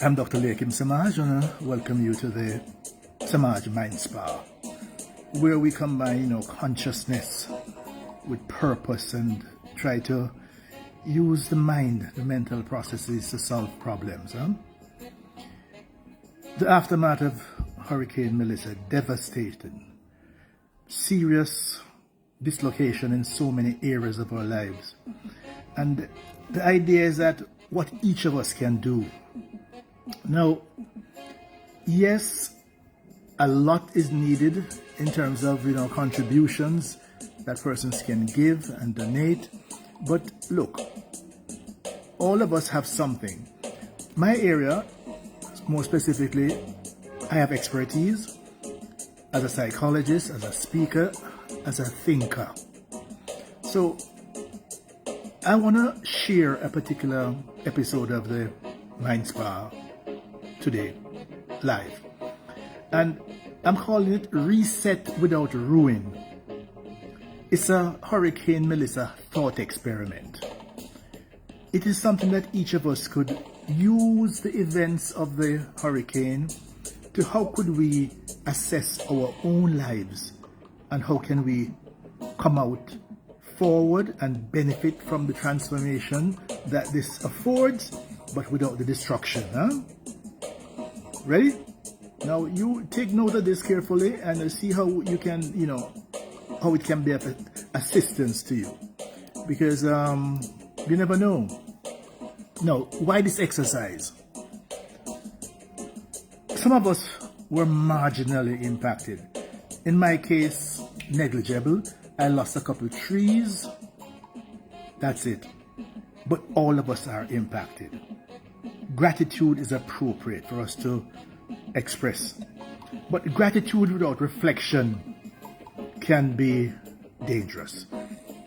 I'm Dr. Leahcim Semaj, and I welcome you to the Semaj MindSpa, where we combine, consciousness with purpose and try to use the mind, the mental processes to solve problems. The aftermath of Hurricane Melissa, devastating, serious dislocation in so many areas of our lives. And the idea is that what each of us can do. Now, yes, a lot is needed in terms of, contributions that persons can give and donate. But look, all of us have something. My area, more specifically, I have expertise as a psychologist, as a speaker, as a thinker. So I want to share a particular episode of the MindSpa today, live. And I'm calling it Reset Without Ruin. It's a Hurricane Melissa thought experiment. It is something that each of us could use the events of the hurricane to how could we assess our own lives and how can we come out forward and benefit from the transformation that this affords, but without the destruction. Ready? Now you take note of this carefully and see how you can, how it can be of assistance to you. Because you never know. Now, why this exercise? Some of us were marginally impacted. In my case, negligible. I lost a couple of trees. That's it. But all of us are impacted. Gratitude is appropriate for us to express. But gratitude without reflection can be dangerous,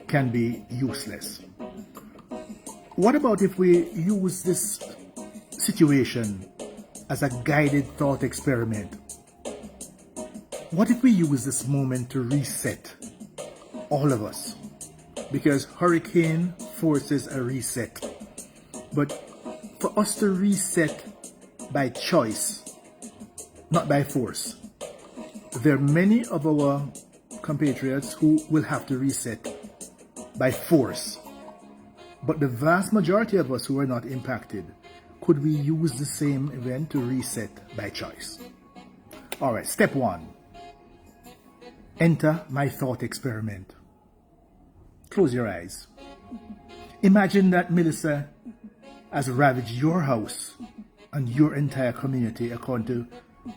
can be useless. What about if we use this situation as a guided thought experiment? What if we use this moment to reset all of us? Because hurricane forces a reset. But for us to reset by choice, not by force, there are many of our compatriots who will have to reset by force. But the vast majority of us who are not impacted, could we use the same event to reset by choice? All right, step one. Enter my thought experiment. Close your eyes. Imagine that Melissa has ravaged your house and your entire community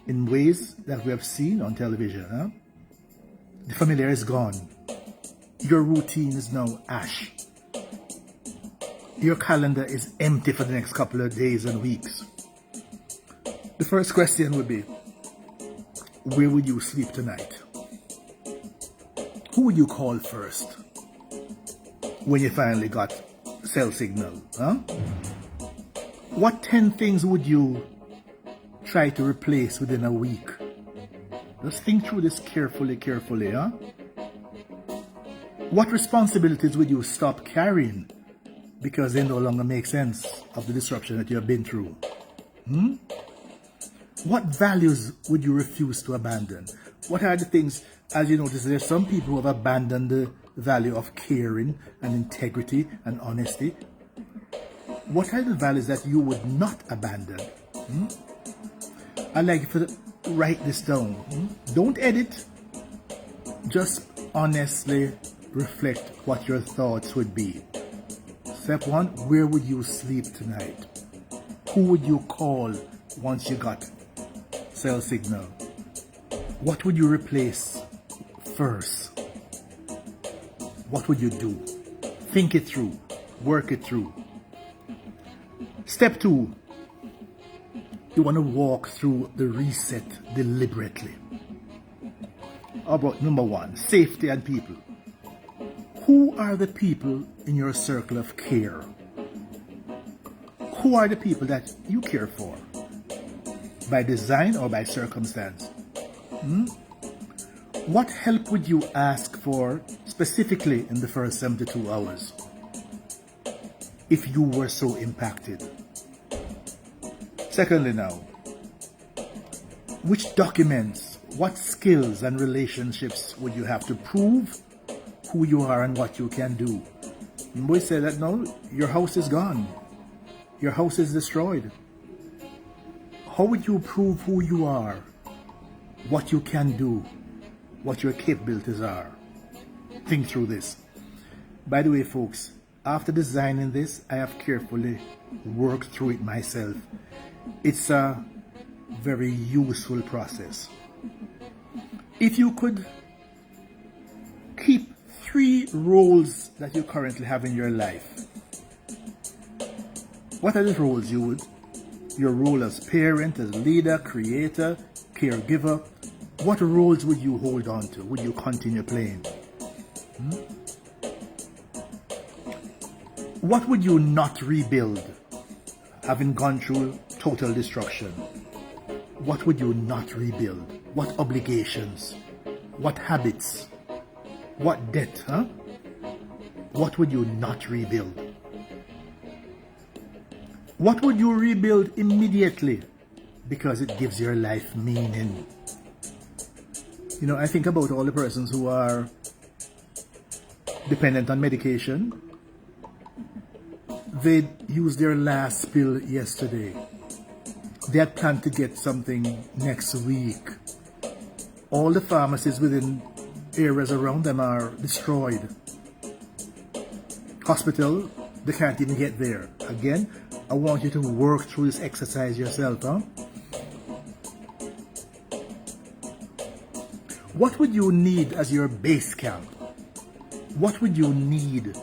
in ways that we have seen on television. The familiar is gone. Your routine is now ash. Your calendar is empty for the next couple of days and weeks. The first question would be, where would you sleep tonight? Who would you call first when you finally got cell signal? What 10 things would you try to replace within a week? Just think through this carefully. What responsibilities would you stop carrying because they no longer make sense of the disruption that you have been through? What values would you refuse to abandon? What are the things, as you notice, there's some people who have abandoned the value of caring and integrity and honesty. What are the values that you would not abandon? I'd like you to write this down. Don't edit. Just honestly reflect what your thoughts would be. Step one, where would you sleep tonight? Who would you call once you got cell signal? What would you replace first? What would you do? Think it through. Work it through. Step two, you want to walk through the reset deliberately. How about number one, safety and people? Who are the people in your circle of care? Who are the people that you care for? By design or by circumstance? What help would you ask for specifically in the first 72 hours if you were so impacted? Secondly now, which documents, what skills and relationships would you have to prove who you are and what you can do? And we say that no, your house is gone. Your house is destroyed. How would you prove who you are, what you can do, what your capabilities are? Think through this. By the way, folks, after designing this, I have carefully worked through it myself. It's a very useful process. If you could keep 3 roles that you currently have in your life, what are the roles you would? Your role as parent, as leader, creator, caregiver. What roles would you hold on to? Would you continue playing? What would you not rebuild, having gone through total destruction? What would you not rebuild? What obligations? What habits? What debt? What would you not rebuild? What would you rebuild immediately because it gives your life meaning? You know, I think about all the persons who are dependent on medication. They used their last pill yesterday. They had planned to get something next week. All the pharmacies within areas around them are destroyed. Hospital, they can't even get there. Again, I want you to work through this exercise yourself. What would you need as your base camp? What would you need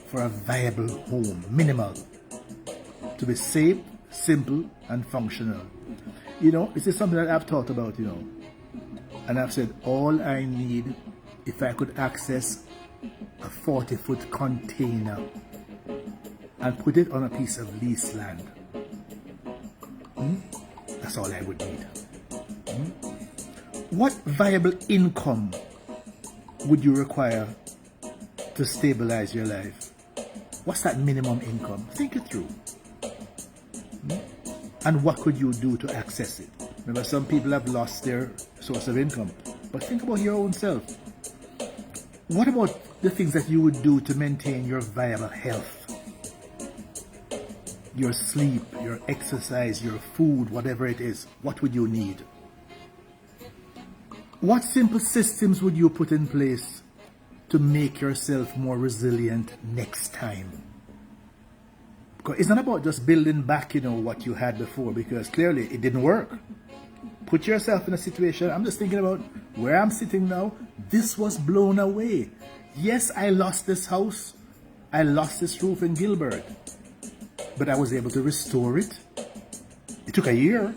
for a viable home, minimal, to be safe, simple, and functional? You know, this is something that I've thought about, you know, and I've said all I need, if I could access a 40-foot container and put it on a piece of leased land, that's all I would need. What viable income would you require to stabilize your life? What's that minimum income? Think it through. And what could you do to access it? Remember, some people have lost their source of income. But think about your own self. What about the things that you would do to maintain your viable health? Your sleep, your exercise, your food, whatever it is. What would you need? What simple systems would you put in place to make yourself more resilient next time? Because it's not about just building back, you know, what you had before, because clearly it didn't work. Put yourself in a situation, I'm just thinking about where I'm sitting now. This was blown away. Yes, I lost this house. I lost this roof in Gilbert. But I was able to restore it. It took a year.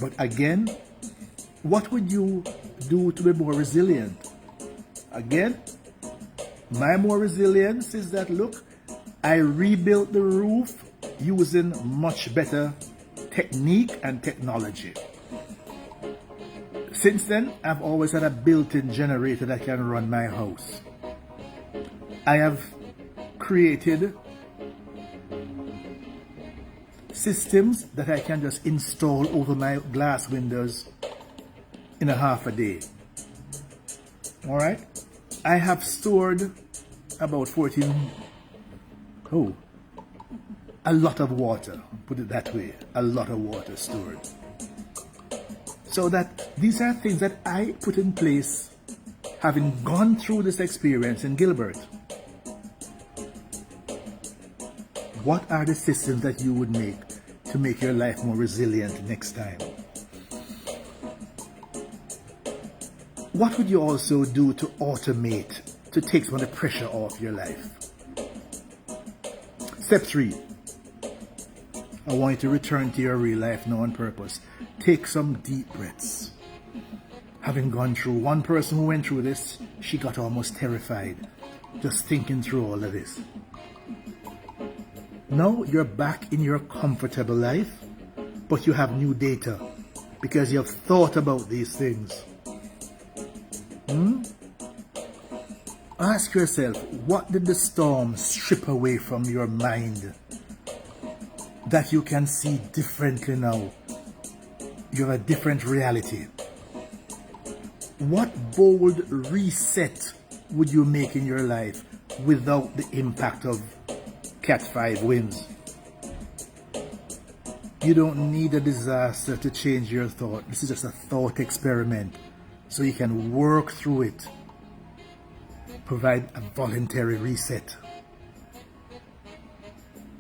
But again, what would you do to be more resilient? Again, my more resilience is that, look, I rebuilt the roof using much better technique and technology. Since then, I've always had a built-in generator that can run my house. I have created systems that I can just install over my glass windows in a half a day. All right? I have stored about a lot of water, put it that way, a lot of water stored. So that these are things that I put in place having gone through this experience in Gilbert. What are the systems that you would make to make your life more resilient next time? What would you also do to automate, to take some of the pressure off your life? Step 3. I want you to return to your real life now on purpose. Take some deep breaths. Having gone through, one person who went through this, she got almost terrified just thinking through all of this. Now you're back in your comfortable life, but you have new data because you have thought about these things. Ask yourself, what did the storm strip away from your mind that you can see differently now. You have a different reality. What bold reset would you make in your life without the impact of Cat 5 wins? You don't need a disaster to change your thought. This is just a thought experiment, so you can work through it. Provide a voluntary reset.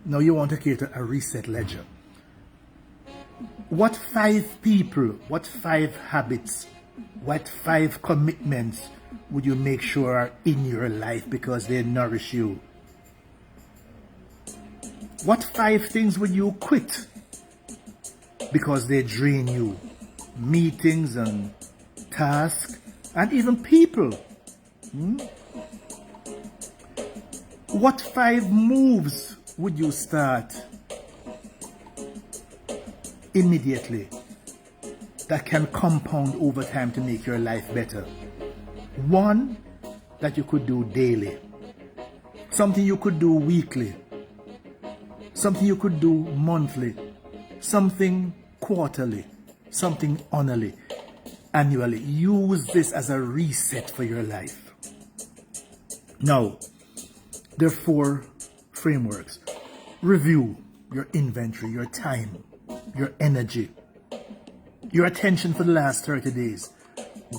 Now you want to create a reset ledger. What 5 people, what 5 habits, what 5 commitments would you make sure are in your life because they nourish you? What 5 things would you quit because they drain you? Meetings and tasks and even people. What 5 moves would you start immediately that can compound over time to make your life better? One that you could do daily, something you could do weekly, something you could do monthly, something quarterly, something annually. Use this as a reset for your life. Now, there are 4 frameworks. Review your inventory, your time, your energy, your attention for the last 30 days.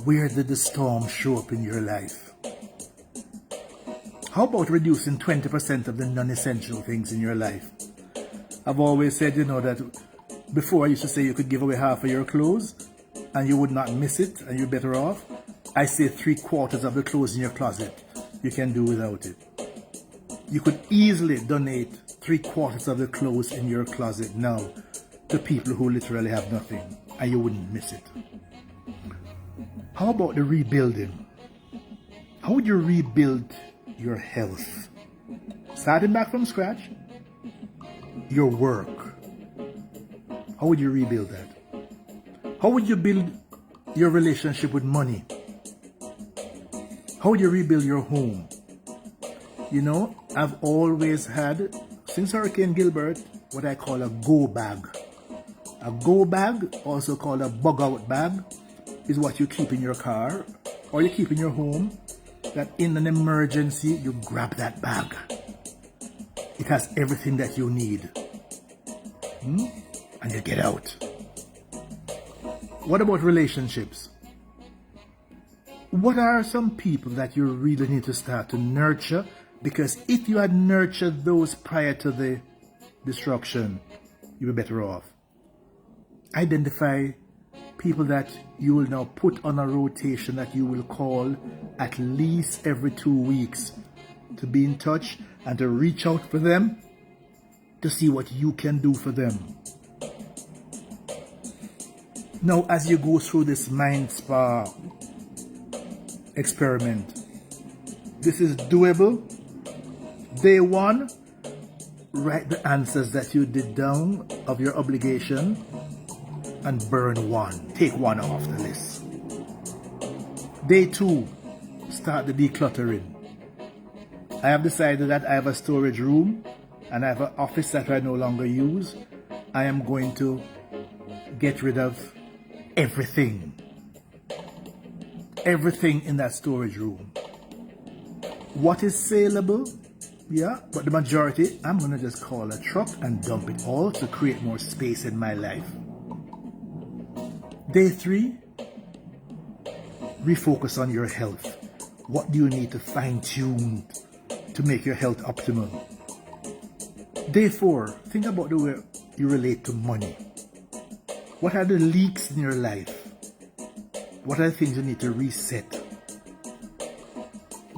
Where did the storm show up in your life? How about reducing 20% of the non-essential things in your life? I've always said, that before I used to say you could give away half of your clothes and you would not miss it and you're better off. I say 3/4 of the clothes in your closet you can do without it. You could easily donate 3/4 of the clothes in your closet now to people who literally have nothing, and you wouldn't miss it. How about the rebuilding? How would you rebuild your health? Starting back from scratch? Your work. How would you rebuild that? How would you build your relationship with money? How would you rebuild your home? I've always had, since Hurricane Gilbert, what I call a go bag. A go bag, also called a bug out bag, is what you keep in your car or you keep in your home, that in an emergency, you grab that bag. It has everything that you need. And you get out. What about relationships? What are some people that you really need to start to nurture? Because if you had nurtured those prior to the destruction, you'd be better off. Identify people that you will now put on a rotation that you will call at least every 2 weeks to be in touch and to reach out for them to see what you can do for them. Now, as you go through this MindSpa experiment, this is doable. Day 1, write the answers that you did down of your obligation and burn 1. Take 1 off the list. Day 2, start the decluttering. I have decided that I have a storage room and I have an office that I no longer use. I am going to get rid of everything in that storage room. What is saleable? Yeah, but the majority, I'm going to just call a truck and dump it all to create more space in my life. Day 3, refocus on your health. What do you need to fine-tune to make your health optimal? Day 4, think about the way you relate to money. What are the leaks in your life? What are the things you need to reset?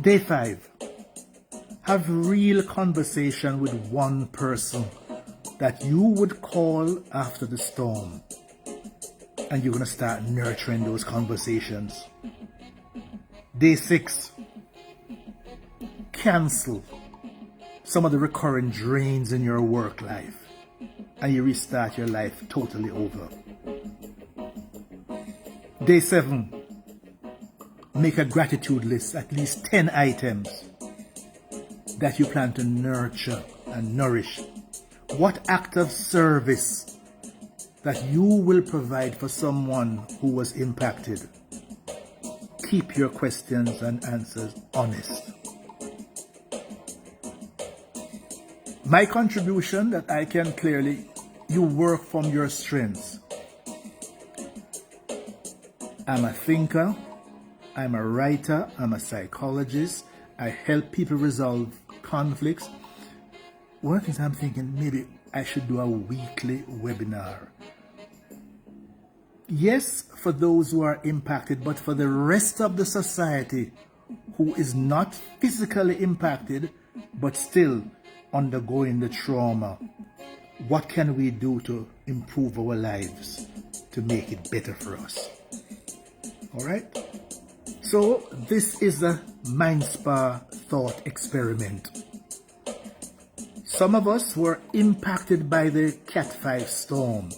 Day 5, have real conversation with one person that you would call after the storm. And you're going to start nurturing those conversations. Day 6, cancel some of the recurring drains in your work life. And you restart your life totally over. Day 7, make a gratitude list, at least 10 items that you plan to nurture and nourish. What act of service that you will provide for someone who was impacted? Keep your questions and answers honest. My contribution that I can clearly, you work from your strengths. I'm a thinker, I'm a writer, I'm a psychologist, I help people resolve conflicts. One of the things I'm thinking, maybe I should do a weekly webinar. Yes, for those who are impacted, but for the rest of the society who is not physically impacted, but still undergoing the trauma, what can we do to improve our lives, to make it better for us? All right? So this is a MindSpa thought experiment. Some of us were impacted by the Cat 5 storm,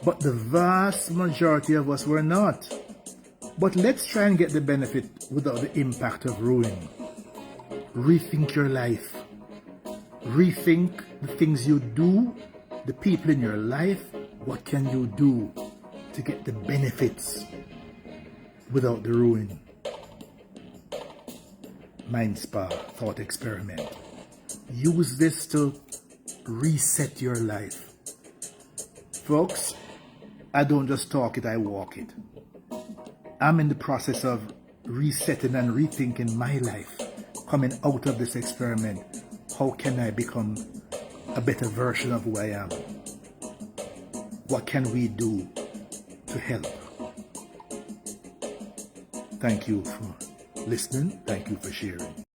but the vast majority of us were not. But let's try and get the benefit without the impact of ruin. Rethink your life. Rethink the things you do, the people in your life. What can you do to get the benefits without the ruin? MindSpa thought experiment. Use this to reset your life. Folks, I don't just talk it, I walk it. I'm in the process of resetting and rethinking my life. Coming out of this experiment, how can I become a better version of who I am? What can we do to help? Thank you for listening. Thank you for sharing.